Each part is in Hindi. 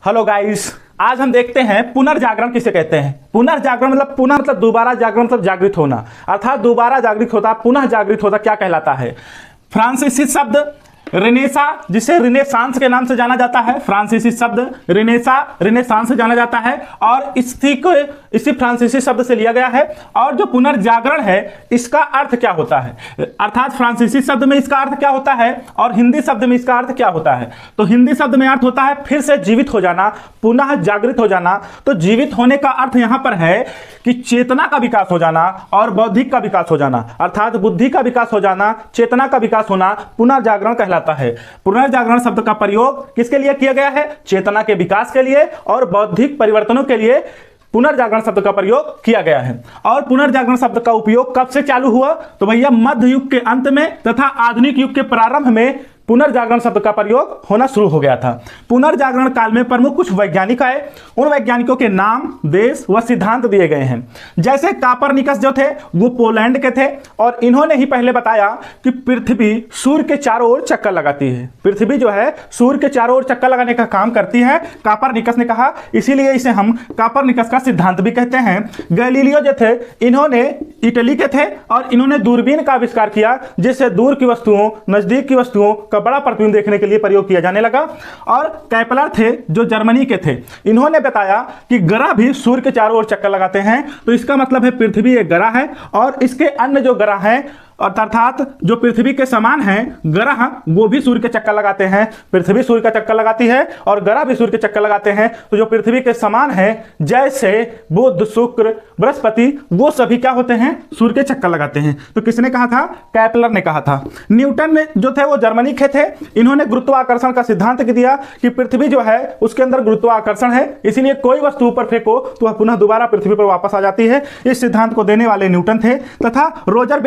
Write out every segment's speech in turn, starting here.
हेलो गाइस, आज हम देखते हैं पुनर्जागरण किसे कहते हैं। पुनर्जागरण मतलब पुनः मतलब दोबारा, जागरण मतलब जागृत होना, अर्थात दोबारा जागृत होता, पुनः जागृत होता क्या कहलाता है। फ्रांसीसी शब्द रिनेसा, जिसे रिनेसांस के नाम से जाना जाता है, फ्रांसीसी शब्द रिनेसांस से जाना जाता है और इसी फ्रांसीसी शब्द से लिया गया है। और जो पुनर्जागरण है इसका अर्थ क्या होता है, अर्थात फ्रांसीसी शब्द में इसका अर्थ क्या होता है और हिंदी शब्द में इसका अर्थ क्या होता है। तो हिंदी शब्द में अर्थ होता है फिर से जीवित हो जाना, पुनः जागृत हो जाना। तो जीवित होने का अर्थ यहां पर है कि चेतना का विकास हो जाना और बौद्धिक का विकास हो जाना, अर्थात बुद्धि का विकास हो जाना, चेतना का विकास होना पुनर्जागरण कहलाता है। पुनर्जागरण शब्द का प्रयोग किसके लिए किया गया है? चेतना के विकास के लिए और बौद्धिक परिवर्तनों के लिए पुनर्जागरण शब्द का प्रयोग किया गया है। और पुनर्जागरण शब्द का उपयोग कब से चालू हुआ? तो भैया मध्य युग के अंत में तथा आधुनिक युग के प्रारंभ में पुनर्जागरण शब्द का प्रयोग होना शुरू हो गया था। पुनर्जागरण काल में प्रमुख कुछ वैज्ञानिक आए, उन वैज्ञानिकों के नाम, देश व सिद्धांत दिए गए हैं। जैसे कापरनिकस जो थे वो पोलैंड के थे और इन्होंने ही पहले बताया कि पृथ्वी सूर्य के चारों ओर चक्कर लगाती है। पृथ्वी जो है सूर्य के चारों ओर चक्कर लगाने का काम करती है, कापरनिकस ने कहा, इसीलिए इसे हम कापरनिकस का सिद्धांत भी कहते हैं। गैलीलियो जो थे इन्होंने इटली के थे और इन्होंने दूरबीन का आविष्कार किया, जिससे दूर की वस्तुओं, नजदीक की वस्तुओं का बड़ा प्रतिबिंब देखने के लिए प्रयोग किया जाने लगा। और कैपलर थे जो जर्मनी के थे, इन्होंने बताया कि ग्रह भी सूर्य के चारों ओर चक्कर लगाते हैं। तो इसका मतलब है पृथ्वी एक ग्रह है और इसके अन्य जो ग्रह हैं अर्थात जो पृथ्वी के समान हैं ग्रह, वो भी सूर्य के चक्कर लगाते हैं। पृथ्वी सूर्य का चक्कर लगाती है और ग्रह भी सूर्य के चक्कर लगाते हैं। तो जो पृथ्वी के समान है जैसे बुध, शुक्र, बृहस्पति, वो सभी क्या होते हैं? सूर्य के चक्कर लगाते हैं। तो किसने कहा था? कैपलर ने कहा था। न्यूटन ने जो थे वो जर्मनी के थे, इन्होंने गुरुत्वाकर्षण का सिद्धांत दिया कि पृथ्वी जो है उसके अंदर गुरुत्वाकर्षण है, इसीलिए कोई वस्तु ऊपर फेंको तो वह पुनः दोबारा पृथ्वी पर वापस आ जाती है। इस सिद्धांत को देने वाले न्यूटन थे। तथा रोजर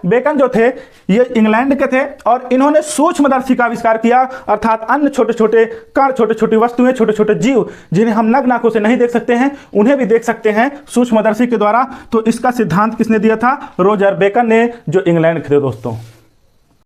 बेकन जो थे ये इंग्लैंड के थे और इन्होंने सूक्ष्मदर्शी का आविष्कार किया, अर्थात अन्य छोटे छोटे कण, छोटे छोटी वस्तुएं, छोटे छोटे जीव जिन्हें हम नग्न आंखों से नहीं देख सकते हैं, उन्हें भी देख सकते हैं सूक्ष्मदर्शी के द्वारा। तो इसका सिद्धांत किसने दिया था? रोजर बेकन ने, जो इंग्लैंड के थे दोस्तों।